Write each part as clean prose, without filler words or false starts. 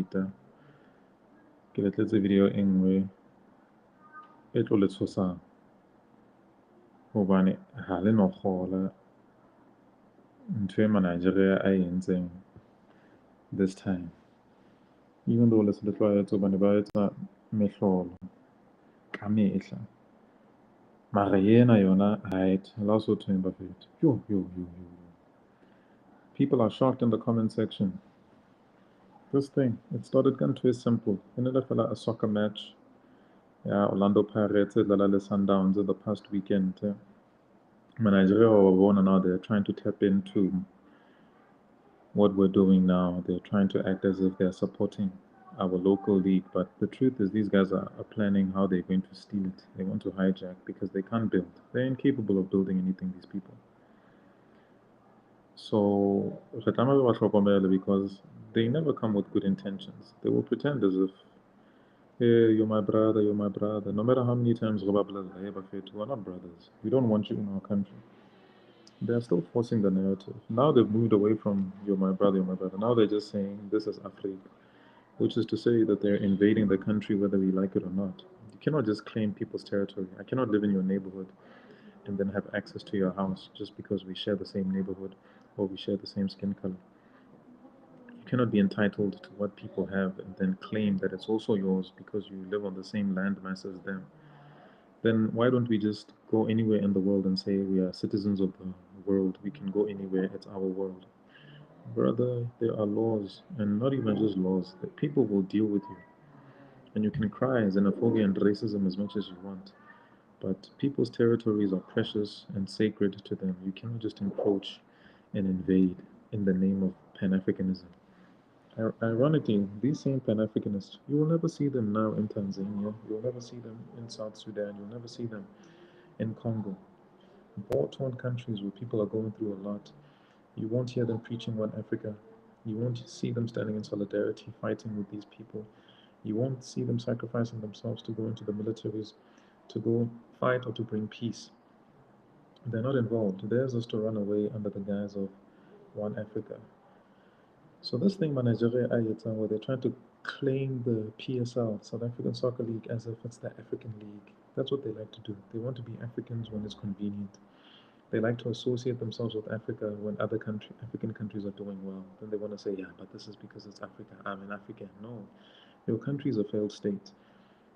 later ke letletse video e nngwe e tlo le tshosang hobane ha le no kgola ntho e Nigeria a e entseng this time, even though le se le tlwaetse hobane ba etsa mehlolo ka mehla, mara ena yona right la o so thweng ba fetwa yo. People are shocked in the comment section. This thing, it started kind of simple. In a soccer match, yeah, Orlando Pirates, the Sundowns the past weekend. Nigeria were now they're trying to tap into what we're doing now. They're trying to act as if they're supporting our local league, but the truth is these guys are planning how they're going to steal it. They want to hijack because they can't build. They're incapable of building anything, these people. So because they never come with good intentions. They will pretend as if, hey, you're my brother, you're my brother. No matter how many times we're not brothers. We don't want you in our country. They're still forcing the narrative. Now they've moved away from you're my brother, you're my brother. Now they're just saying this is Africa, which is to say that they're invading the country whether we like it or not. You cannot just claim people's territory. I cannot live in your neighborhood and then have access to your house just because we share the same neighborhood or we share the same skin color. You cannot be entitled to what people have and then claim that it's also yours because you live on the same landmass as them. Then why don't we just go anywhere in the world and say we are citizens of the world? We can go anywhere, it's our world. Brother, there are laws, and not even just laws, that people will deal with you. And you can cry xenophobia and racism as much as you want. But people's territories are precious and sacred to them. You cannot just encroach and invade in the name of Pan-Africanism. Ironically, these same Pan-Africanists, you will never see them now in Tanzania, you will never see them in South Sudan, you'll never see them in Congo. War-torn countries where people are going through a lot. You won't hear them preaching One Africa. You won't see them standing in solidarity, fighting with these people. You won't see them sacrificing themselves to go into the militaries, to go fight or to bring peace. They're not involved. Theirs is to run away under the guise of One Africa. So this thing by Nigeria Ayeta, where they're trying to claim the PSL, South African Soccer League, as if it's the African league. That's what they like to do. They want to be Africans when it's convenient. They like to associate themselves with Africa when other African countries are doing well. Then they want to say, yeah, but this is because it's Africa. I'm an African. No, your country is a failed state.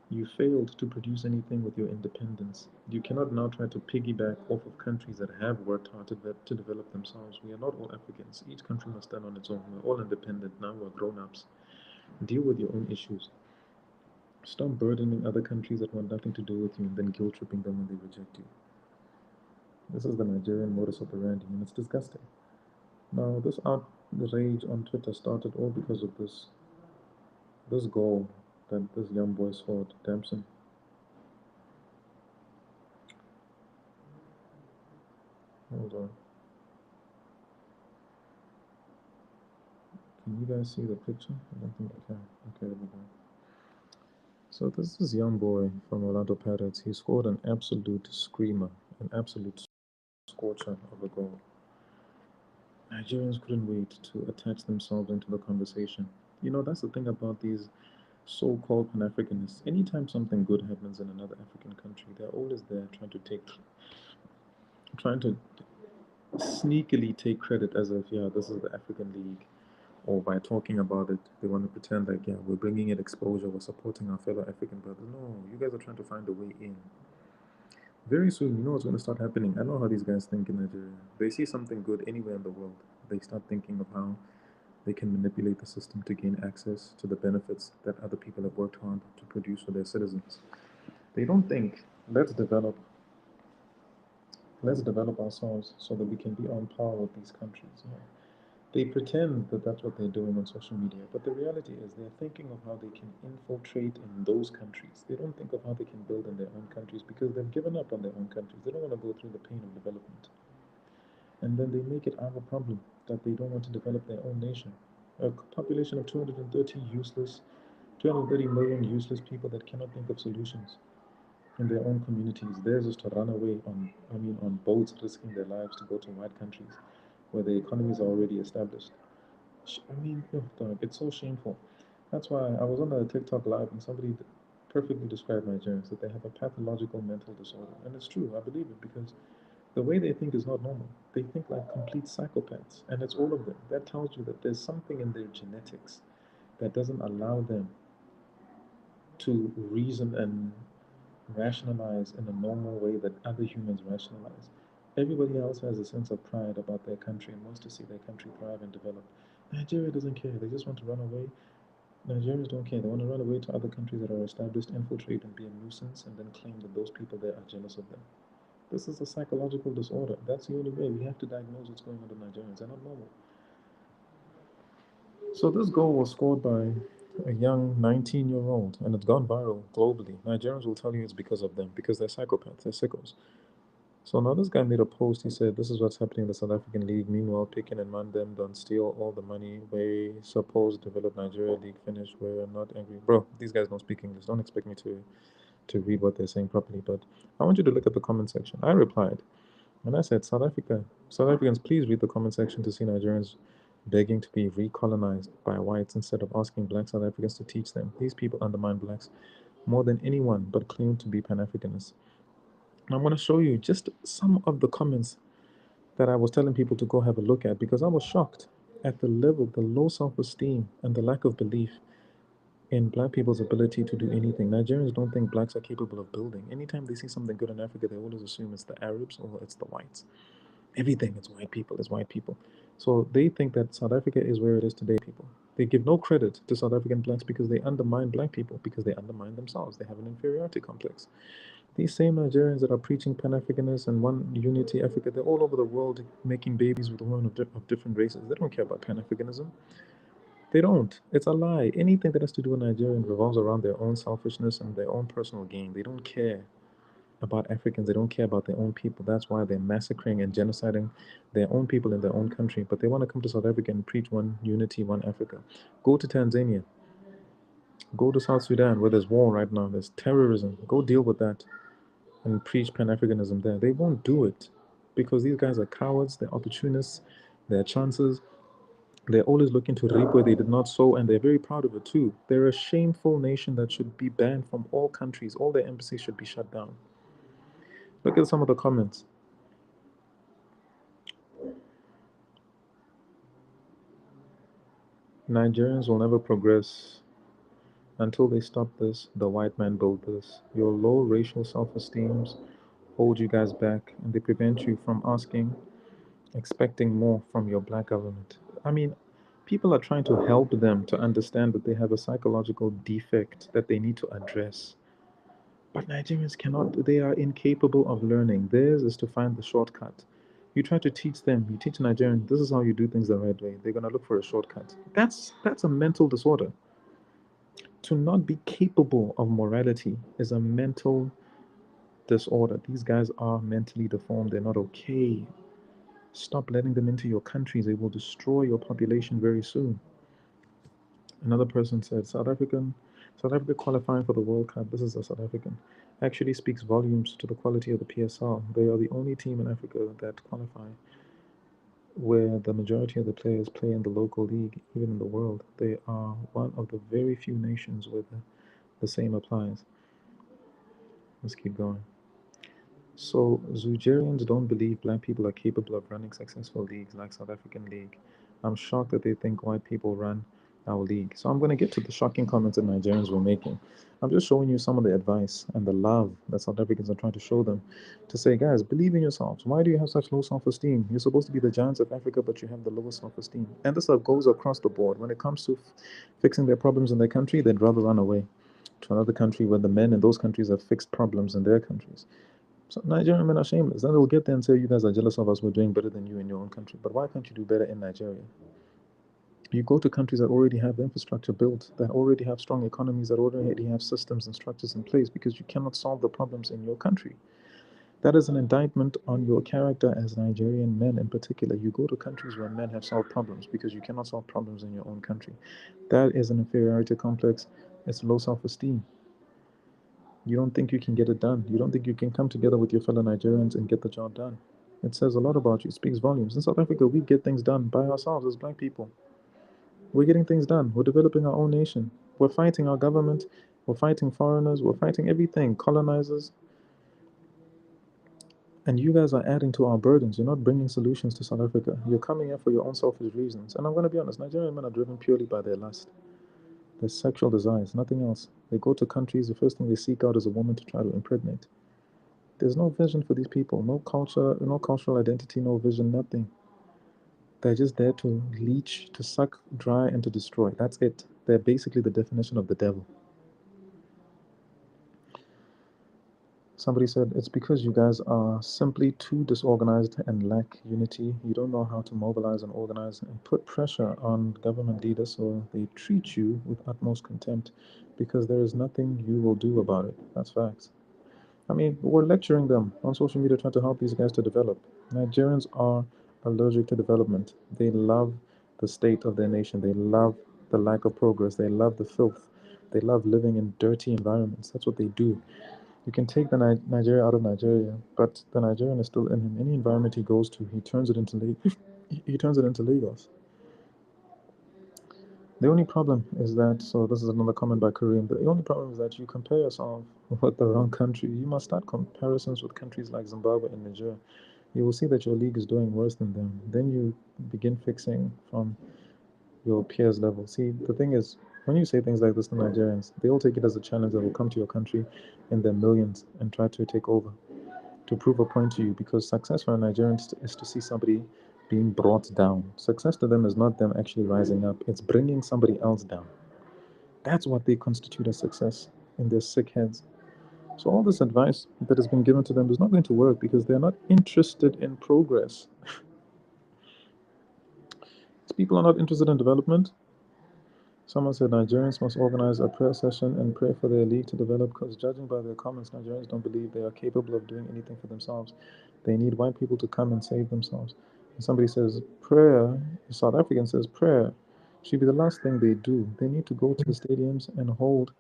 You failed to produce anything with your independence. You cannot now try to piggyback off of countries that have worked hard to develop themselves. We are not all Africans. Each country must stand on its own. We're all independent now. We're grown-ups. Deal with your own issues. Stop burdening other countries that want nothing to do with you and then guilt-tripping them when they reject you. This is the Nigerian modus operandi, and it's disgusting. Now, this outrage on Twitter started all because of this goal that this young boy scored, Dempson. Hold on. Can you guys see the picture? I don't think I can. Okay, there we go. So this is young boy from Orlando Pirates. He scored an absolute screamer, an absolute scorcher of a goal. Nigerians couldn't wait to attach themselves into the conversation. You know, that's the thing about these so-called Pan-Africanists. Anytime something good happens in another African country, they're always there trying to sneakily take credit as if, yeah, this is the African League. Or by talking about it, they want to pretend like, yeah, we're bringing it exposure, we're supporting our fellow African brothers. No, you guys are trying to find a way in. Very soon, you know what's going to start happening. I know how these guys think in Nigeria. They see something good anywhere in the world. They start thinking of how they can manipulate the system to gain access to the benefits that other people have worked hard to produce for their citizens. They don't think, let's develop ourselves so that we can be on par with these countries. No. They pretend that that's what they're doing on social media, but the reality is they're thinking of how they can infiltrate in those countries. They don't think of how they can build in their own countries because they've given up on their own countries. They don't want to go through the pain of development. And then they make it our problem that they don't want to develop their own nation. A population of 230 million useless people that cannot think of solutions in their own communities. Theirs is to run away on boats, risking their lives to go to white countries where the economies are already established. It's so shameful. That's why I was on a TikTok live and somebody perfectly described Nigerians that they have a pathological mental disorder. And it's true, I believe it, because the way they think is not normal. They think like complete psychopaths, and it's all of them. That tells you that there's something in their genetics that doesn't allow them to reason and rationalize in a normal way that other humans rationalize. Everybody else has a sense of pride about their country and wants to see their country thrive and develop. Nigeria doesn't care. They just want to run away. Nigerians don't care. They want to run away to other countries that are established, infiltrate, and be a nuisance, and then claim that those people there are jealous of them. This is a psychological disorder. That's the only way. We have to diagnose what's going on with Nigerians. They're not normal. So this goal was scored by a young 19-year-old, and it's gone viral globally. Nigerians will tell you it's because of them, because they're psychopaths, they're sickos. So now this guy made a post. He said, "This is what's happening in the South African League. Meanwhile, Picken and Mandem don't steal all the money. We supposed develop Nigeria League finish. We're not angry, bro. These guys don't speak English. Don't expect me to read what they're saying properly. But I want you to look at the comment section." I replied, and I said, South Africans, please read the comment section to see Nigerians begging to be recolonized by whites instead of asking black South Africans to teach them. These people undermine blacks more than anyone but claim to be Pan Africanists. And I'm going to show you just some of the comments that I was telling people to go have a look at because I was shocked at the level, the low self esteem, and the lack of belief in black people's ability to do anything. Nigerians don't think blacks are capable of building. Anytime they see something good in Africa, they always assume it's the Arabs or it's the whites. Everything is white people, is white people. So they think that South Africa is where it is today, people. They give no credit to South African blacks because they undermine black people, because they undermine themselves. They have an inferiority complex. These same Nigerians that are preaching Pan Africanists and one unity Africa, they're all over the world making babies with women of different races. They don't care about Pan Africanism. They don't. It's a lie. Anything that has to do with Nigerians revolves around their own selfishness and their own personal gain. They don't care about Africans. They don't care about their own people. That's why they're massacring and genociding their own people in their own country. But they want to come to South Africa and preach one unity, one Africa. Go to Tanzania. Go to South Sudan where there's war right now. There's terrorism. Go deal with that and preach Pan Africanism there. They won't do it because these guys are cowards. They're opportunists. They're chances. They're always looking to reap where they did not sow, and they're very proud of it too. They're a shameful nation that should be banned from all countries. All their embassies should be shut down. Look at some of the comments. Nigerians will never progress until they stop this. The white man built this. Your low racial self-esteems hold you guys back, and they prevent you from asking, expecting more from your black government. I mean, people are trying to help them to understand that they have a psychological defect that they need to address. But Nigerians cannot, they are incapable of learning. Theirs is to find the shortcut. You try to teach them, you teach Nigerians, this is how you do things the right way. They're going to look for a shortcut. That's a mental disorder. To not be capable of morality is a mental disorder. These guys are mentally deformed. They're not okay. Stop letting them into your countries. They will destroy your population very soon. Another person said, South Africa qualifying for the World Cup, this is a South African, actually speaks volumes to the quality of the PSL. They are the only team in Africa that qualify where the majority of the players play in the local league, even in the world. They are one of the very few nations where the same applies. Let's keep going. So Nigerians don't believe black people are capable of running successful leagues like South African League. I'm shocked that they think white people run our league. So I'm going to get to the shocking comments that Nigerians were making. I'm just showing you some of the advice and the love that South Africans are trying to show them to say, guys, believe in yourselves. Why do you have such low self-esteem? You're supposed to be the giants of Africa, but you have the lowest self-esteem. And this goes across the board. When it comes to fixing their problems in their country, they'd rather run away to another country where the men in those countries have fixed problems in their countries. So Nigerian men are shameless. Then they'll get there and say, you guys are jealous of us. We're doing better than you in your own country. But why can't you do better in Nigeria? You go to countries that already have infrastructure built, that already have strong economies, that already have systems and structures in place because you cannot solve the problems in your country. That is an indictment on your character as Nigerian men in particular. You go to countries where men have solved problems because you cannot solve problems in your own country. That is an inferiority complex. It's low self-esteem. You don't think you can get it done. You don't think you can come together with your fellow Nigerians and get the job done. It says a lot about you. It speaks volumes. In South Africa, we get things done by ourselves as black people. We're getting things done. We're developing our own nation. We're fighting our government, we're fighting foreigners, we're fighting everything, colonizers, and you guys are adding to our burdens. You're not bringing solutions to South Africa. You're coming here for your own selfish reasons. And I'm going to be honest, Nigerian men are driven purely by their lust, their sexual desires, nothing else. They go to countries, the first thing they seek out is a woman to try to impregnate. There's no vision for these people, no culture, no cultural identity, no vision, nothing. They're just there to leech, to suck dry, and to destroy. That's it. They're basically the definition of the devil. Somebody said, it's because you guys are simply too disorganized and lack unity. You don't know how to mobilize and organize and put pressure on government leaders, so they treat you with utmost contempt because there is nothing you will do about it. That's facts. I mean, we're lecturing them on social media trying to help these guys to develop. Nigerians are allergic to development. They love the state of their nation. They love the lack of progress. They love the filth. They love living in dirty environments. That's what they do. You can take the Nigeria out of Nigeria, but the Nigerian is still in him. Any environment he goes to, he turns it into he turns it into Lagos. The only problem is that, so this is another comment by Kareem, the only problem is that you compare yourself with the wrong country. You must start comparisons with countries like Zimbabwe and Niger. You will see that your league is doing worse than them. Then you begin fixing from your peers' level. See, the thing is, when you say things like this to Nigerians, they all take it as a challenge that will come to your country in their millions and try to take over, to prove a point to you, because success for a Nigerian is to see somebody being brought down. Success to them is not them actually rising up, it's bringing somebody else down. That's what they constitute as success in their sick heads. So, all this advice that has been given to them is not going to work because they're not interested in progress. People are not interested in development. Someone said Nigerians must organize a prayer session and pray for their league to develop because, judging by their comments, Nigerians don't believe they are capable of doing anything for themselves. They need white people to come and save themselves. And somebody says prayer, a South African says prayer should be the last thing they do. They need to go to the stadiums and hold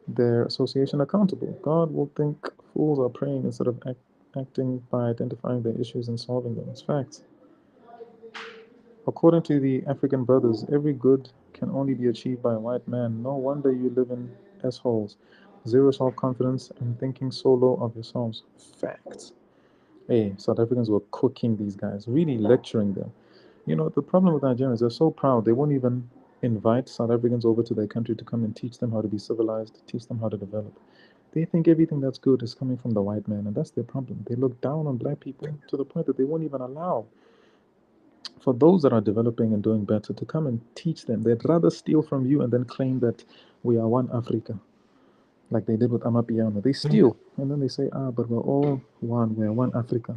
their association accountable. God will think fools are praying instead of acting by identifying their issues and solving them. It's facts. According to the African brothers, every good can only be achieved by a white man. No wonder you live in S-holes. Zero self-confidence and thinking so low of yourselves. Facts. Hey, South Africans were cooking these guys, really lecturing them. You know, the problem with Nigerians, they're so proud, they won't even invite South Africans over to their country to come and teach them how to be civilized, teach them how to develop. They think everything that's good is coming from the white man, and that's their problem. They look down on black people to the point that they won't even allow for those that are developing and doing better to come and teach them. They'd rather steal from you and then claim that we are one Africa, like they did with Amapiano. They steal and then they say, but we're all one, we're one Africa.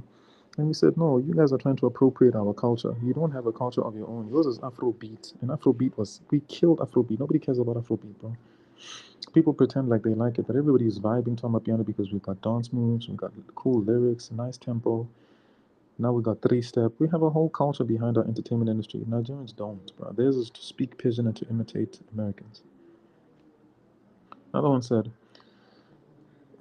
And we said, no, you guys are trying to appropriate our culture. You don't have a culture of your own. Yours is Afrobeat. And Afrobeat we killed Afrobeat. Nobody cares about Afrobeat, bro. People pretend like they like it, but everybody is vibing to Amapiano because we've got dance moves, we've got cool lyrics, nice tempo. Now we got three step. We have a whole culture behind our entertainment industry. Nigerians don't, bro. Theirs is to speak pigeon and to imitate Americans. Another one said,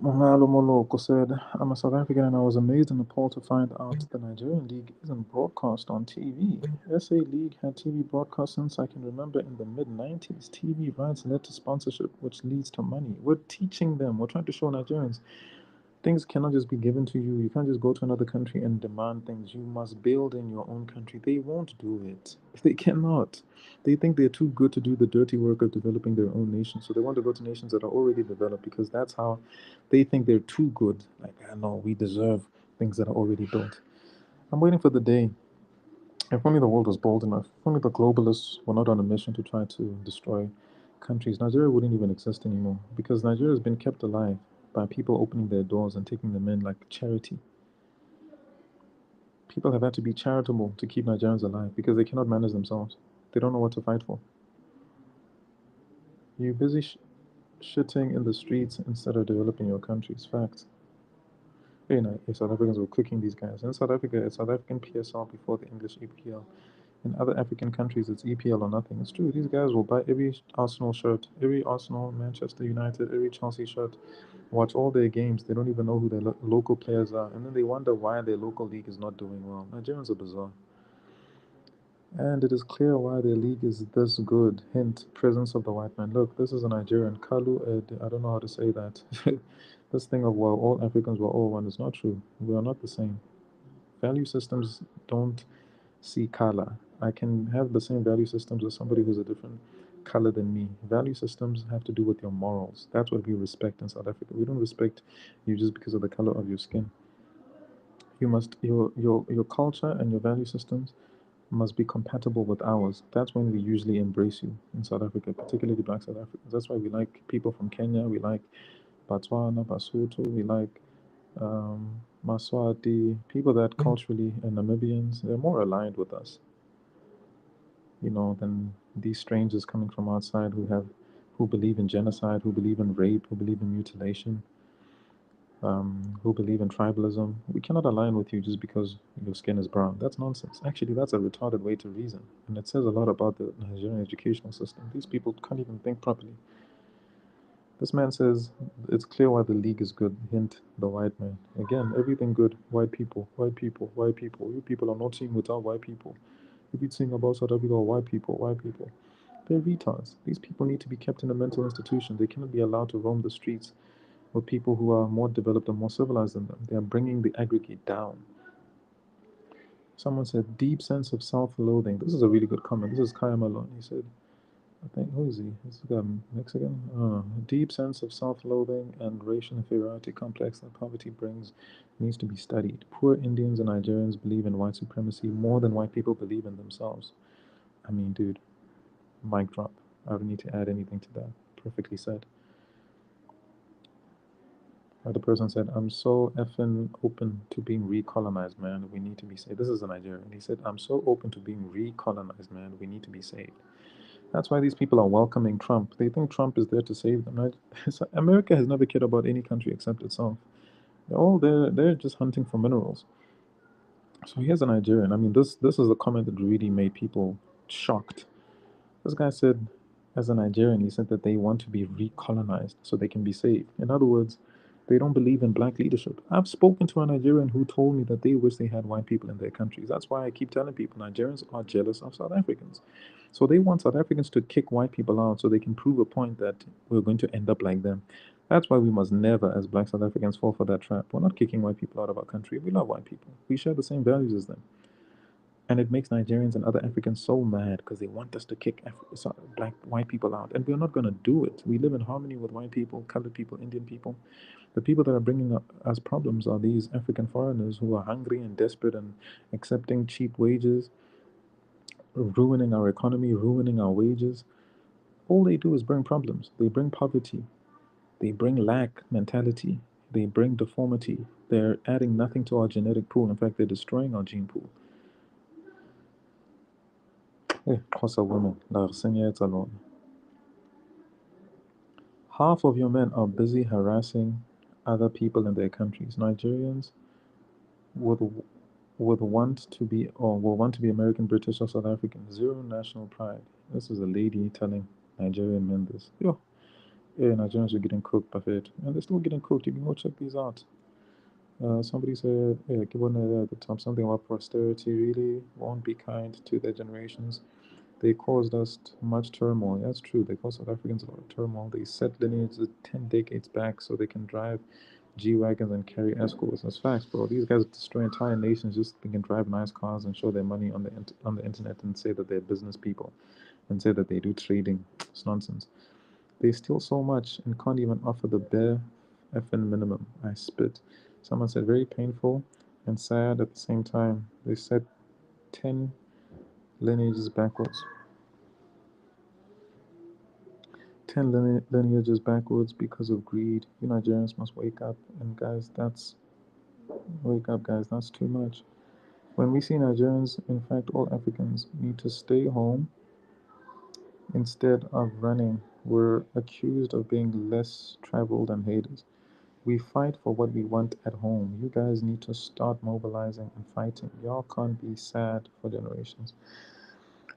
Mongalo Moloko said, I'm a South African and I was amazed in Nepal to find out the Nigerian League isn't broadcast on TV. SA League had TV broadcast since I can remember in the mid 90s. TV rights led to sponsorship, which leads to money. We're teaching them, we're trying to show Nigerians things cannot just be given to you. You can't just go to another country and demand things. You must build in your own country. They won't do it. They cannot. They think they're too good to do the dirty work of developing their own nation. So they want to go to nations that are already developed because that's how they think they're too good. Like, I know we deserve things that are already built. I'm waiting for the day. If only the world was bold enough, if only the globalists were not on a mission to try to destroy countries, Nigeria wouldn't even exist anymore because Nigeria has been kept alive by people opening their doors and taking them in like charity. People have had to be charitable to keep Nigerians alive because they cannot manage themselves. They don't know what to fight for. You're busy shitting in the streets instead of developing your country's facts. You know, South Africans were cooking these guys. In South Africa, it's South African PSL before the English EPL. In other African countries, it's EPL or nothing. It's true. These guys will buy every Arsenal shirt, every Arsenal, Manchester United, every Chelsea shirt, watch all their games. They don't even know who their local players are. And then they wonder why their local league is not doing well. Nigerians are bizarre. And it is clear why their league is this good. Hint, presence of the white man. Look, this is a Nigerian. Kalu Ed, I don't know how to say that. This thing of, well, all Africans were all one is not true. We are not the same. Value systems don't see color. I can have the same value systems as somebody who's a different color than me. Value systems have to do with your morals. That's what we respect in South Africa. We don't respect you just because of the color of your skin. You must your culture and your value systems must be compatible with ours. That's when we usually embrace you in South Africa, particularly black South Africans. That's why we like people from Kenya, we like Botswana, Basotho, we like Maswati, people that culturally, and Namibians, they're more aligned with us, than these strangers coming from outside who believe in genocide, who believe in rape, who believe in mutilation, who believe in tribalism. We cannot align with you just because your skin is brown. That's nonsense. Actually, that's a retarded way to reason. And it says a lot about the Nigerian educational system. These people can't even think properly. This man says it's clear why the league is good. Hint, the white man. Again, everything good. White people, white people, white people. You people are not seeing without white people. If you think about South Africa, white people, white people. They're retards. These people need to be kept in a mental institution. They cannot be allowed to roam the streets with people who are more developed and more civilized than them. They are bringing the aggregate down. Someone said, deep sense of self-loathing. This is a really good comment. This is Kaya Malone. He said, I think, who is he? This guy Mexican? Deep sense of self-loathing and racial inferiority complex that poverty brings needs to be studied. Poor Indians and Nigerians believe in white supremacy more than white people believe in themselves. I mean, dude, mic drop. I don't need to add anything to that. Perfectly said. The person said, I'm so effing open to being recolonized, man. We need to be saved. This is a Nigerian. He said, I'm so open to being recolonized, man. We need to be saved. That's why these people are welcoming Trump. They think Trump is there to save them. Right? America has never cared about any country except itself. They're all there. They're just hunting for minerals. So here's a Nigerian. I mean, this is the comment that really made people shocked. This guy said, as a Nigerian, he said that they want to be recolonized so they can be saved. In other words, they don't believe in black leadership. I've spoken to a Nigerian who told me that they wish they had white people in their countries. That's why I keep telling people Nigerians are jealous of South Africans. So they want South Africans to kick white people out so they can prove a point that we're going to end up like them. That's why we must never, as black South Africans, fall for that trap. We're not kicking white people out of our country. We love white people. We share the same values as them. And it makes Nigerians and other Africans so mad because they want us to kick black white people out, and we're not going to do it. We live in harmony with white people, colored people, Indian people. The people that are bringing us problems are these African foreigners who are hungry and desperate and accepting cheap wages, ruining our economy, ruining our wages. All they do is bring problems. They bring poverty. They bring lack mentality. They bring deformity. They're adding nothing to our genetic pool. In fact, they're destroying our gene pool. Hey, Xhosa women, la re senyetsa lona. Half of your men are busy harassing other people in their countries. Nigerians would would want to be or will want to be American, British, or South African. Zero national pride. This is a lady telling Nigerian men this. Yo, yeah, Nigerians are getting cooked, buffet, and they're still getting cooked. You can go check these out. Somebody said, yeah, give one at the top something about posterity really won't be kind to their generations. They caused us much turmoil. That's true. They caused South Africans a lot of turmoil. They set lineages 10 decades back so they can drive G-Wagons and carry escorts. That's facts, bro. These guys destroy entire nations just so they can drive nice cars and show their money on the internet and say that they're business people and say that they do trading. It's nonsense. They steal so much and can't even offer the bare effing minimum. I spit. Someone said very painful and sad at the same time. They said 10 lineages backwards. 10 lineages backwards because of greed. You Nigerians must wake up. And guys, wake up, guys. That's too much. When we see Nigerians, in fact, all Africans need to stay home instead of running. We're accused of being less traveled and haters. We fight for what we want at home. You guys need to start mobilizing and fighting. Y'all can't be sad for generations.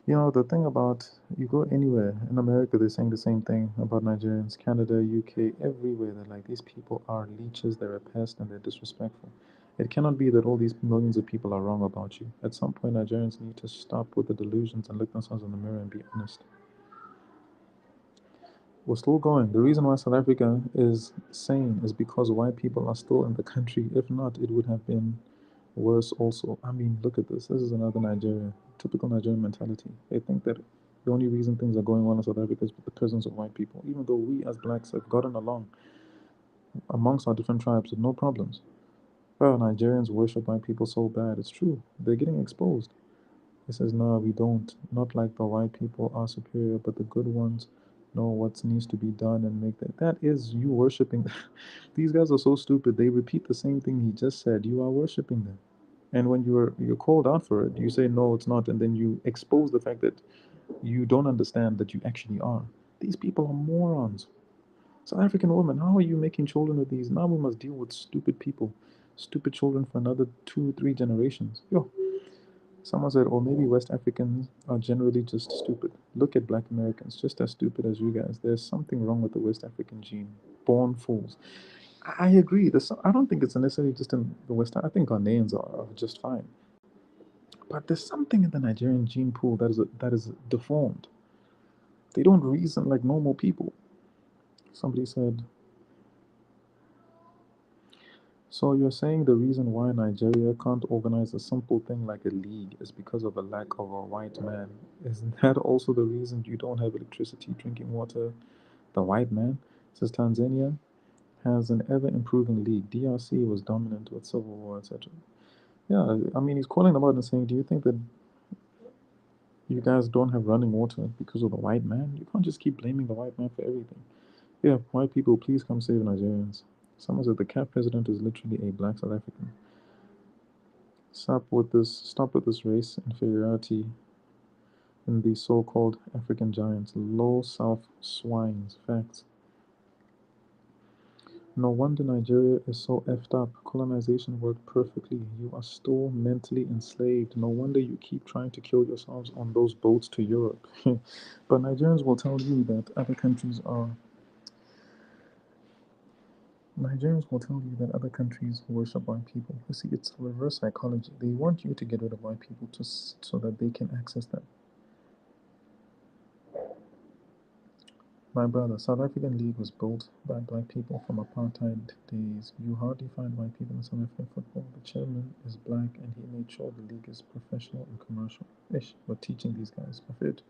The thing about you go anywhere in America, they're saying the same thing about Nigerians, Canada, UK, everywhere. They're like, these people are leeches, they're a pest, and they're disrespectful. It cannot be that all these millions of people are wrong about you. At some point, Nigerians need to stop with the delusions and look themselves in the mirror and be honest. We're still going. The reason why South Africa is sane is because white people are still in the country. If not, it would have been worse also. I mean, look at this. This is another Nigeria. Typical Nigerian mentality. They think that the only reason things are going well in South Africa is with the presence of white people, even though we as blacks have gotten along amongst our different tribes with no problems. Well, Nigerians worship white people so bad. It's true. They're getting exposed. He says, no, we don't. Not like the white people are superior, but the good ones know what needs to be done and make that. That is you worshiping. These guys are so stupid. They repeat the same thing he just said. You are worshiping them. And when you're called out for it, you say, no, it's not. And then you expose the fact that you don't understand that you actually are. These people are morons. South African woman, how are you making children with these? Now we must deal with stupid people, stupid children for another 2, 3 generations. Yo, someone said, or maybe West Africans are generally just stupid. Look at black Americans, just as stupid as you guys. There's something wrong with the West African gene. Born fools. I agree. I don't think it's necessarily just in the West. I think Ghanaians are just fine. But there's something in the Nigerian gene pool that is deformed. They don't reason like normal people. Somebody said, so you're saying the reason why Nigeria can't organize a simple thing like a league is because of a lack of a white man? Isn't that also the reason you don't have electricity, drinking water? The white man? Says Tanzania has an ever improving league. DRC was dominant with civil war, etc. Yeah, I mean, he's calling them out and saying, do you think that you guys don't have running water because of the white man? You can't just keep blaming the white man for everything. Yeah, white people, please come save Nigerians. Someone said the CAF president is literally a black South African. Stop with this race inferiority in the so-called African giants. Low South swines. Facts. No wonder Nigeria is so effed up. Colonization worked perfectly. You are still mentally enslaved. No wonder you keep trying to kill yourselves on those boats to Europe. But Nigerians will tell you that other countries are. Nigerians will tell you that other countries worship white people. You see, it's reverse psychology. They want you to get rid of white people so that they can access them. My brother, South African League was built by black people from apartheid days. You hardly find white people in South African football. The chairman is black and he made sure the league is professional and commercial. Ish, we're teaching these guys. Fit.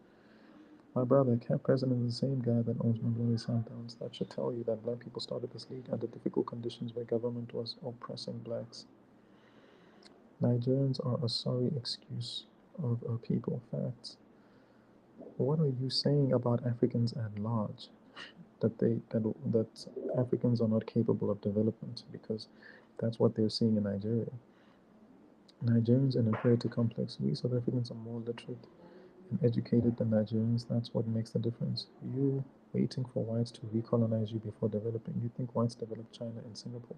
My brother, CAP president is the same guy that owns Mamelodi Sundowns. That should tell you that black people started this league under difficult conditions where government was oppressing blacks. Nigerians are a sorry excuse of a people. Facts. What are you saying about Africans at large? That Africans are not capable of development because that's what they're seeing in Nigeria. Nigerians in inferiority complex. We South Africans are more literate and educated than Nigerians. That's what makes the difference. You waiting for whites to recolonize you before developing. You think whites developed China and Singapore.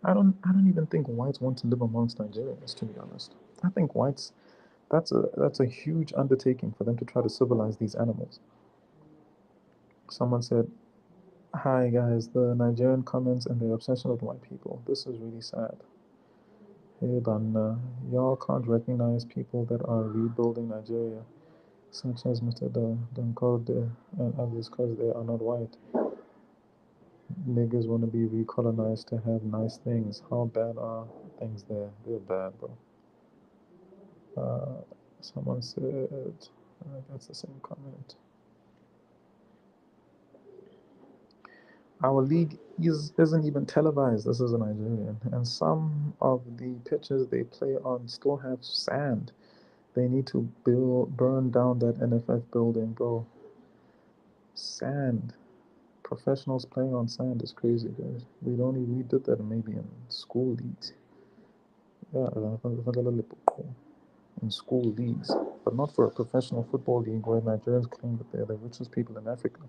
I don't even think whites want to live amongst Nigerians, to be honest. I think whites that's a huge undertaking for them to try to civilize these animals. Someone said, hi guys, the Nigerian comments and their obsession with white people. This is really sad. Hey Banna, y'all can't recognize people that are rebuilding Nigeria, such as Mr. Dankorde and others, because they are not white. Niggas want to be recolonized to have nice things. How bad are things there? They're bad, bro. Someone said, that's the same comment. Our league isn't even televised. This is a Nigerian. And some of the pitches they play on still have sand. They need to burn down that NFF building, bro. Sand. Professionals playing on sand is crazy, guys. We did that maybe in school leagues. Yeah, in school leagues. But not for a professional football league where Nigerians claim that they're the richest people in Africa.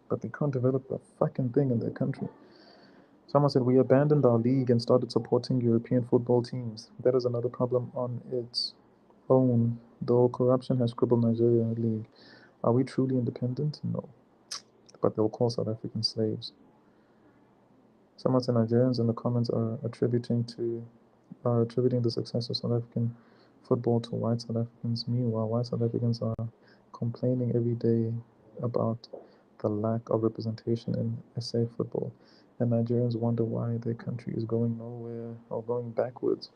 But they can't develop a fucking thing in their country. Someone said, we abandoned our league and started supporting European football teams. That is another problem on its own, though corruption has crippled Nigeria league. Are we truly independent? No. But they'll call South African slaves. Someone said Nigerians in the comments are attributing to are attributing the success of South African football to white South Africans. Meanwhile, white South Africans are complaining every day about the lack of representation in SA football. And Nigerians wonder why their country is going nowhere or going backwards.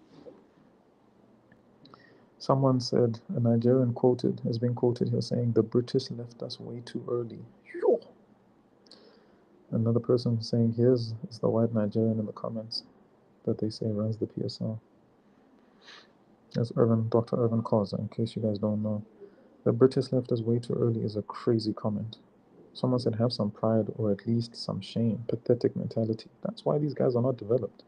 Someone said, a Nigerian is being quoted here saying, the British left us way too early. Another person saying, here's is the white Nigerian in the comments that they say runs the PSL. That's Dr. Irvin Causa, in case you guys don't know. The British left us way too early is a crazy comment. Someone said, have some pride or at least some shame. Pathetic mentality. That's why these guys are not developed.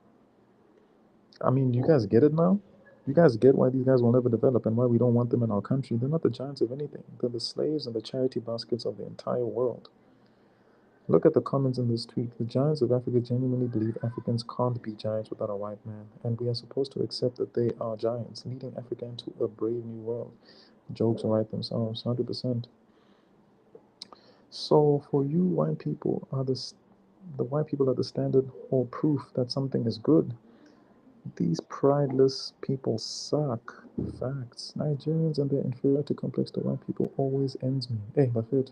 I mean, you guys get it now? You guys get why these guys will never develop and why we don't want them in our country. They're not the giants of anything. They're the slaves and the charity baskets of the entire world. Look at the comments in this tweet. The giants of Africa genuinely believe Africans can't be giants without a white man, and we are supposed to accept that they are giants, leading Africa into a brave new world. Jokes write themselves, 100%. So for you, white people are the white people are the standard or proof that something is good. These prideless people suck. Facts. Nigerians and their inferiority complex to white people always ends me. Hey, Buffett.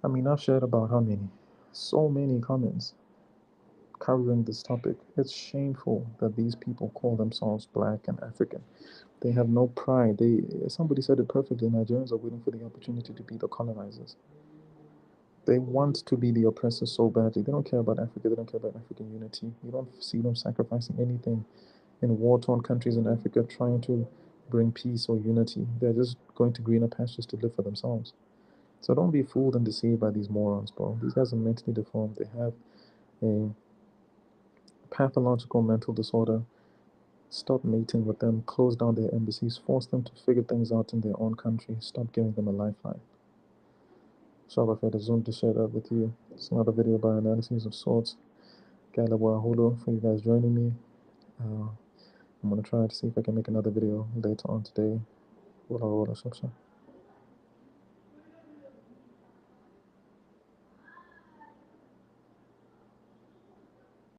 I mean, I've shared about how many? So many comments covering this topic. It's shameful that these people call themselves black and African. They have no pride. Somebody said it perfectly. Nigerians are waiting for the opportunity to be the colonizers. They want to be the oppressors so badly. They don't care about Africa. They don't care about African unity. You don't see them sacrificing anything in war-torn countries in Africa trying to bring peace or unity. They're just going to greener pastures to live for themselves. So don't be fooled and deceived by these morons, bro. These guys are mentally deformed. They have a pathological mental disorder. Stop mating with them. Close down their embassies. Force them to figure things out in their own country. Stop giving them a lifeline. So I've had a Zoom to share that with you. It's another video by analysis of sorts. Galabwa Hulu for you guys joining me. I'm going to try to see if I can make another video later on today. Wala wala,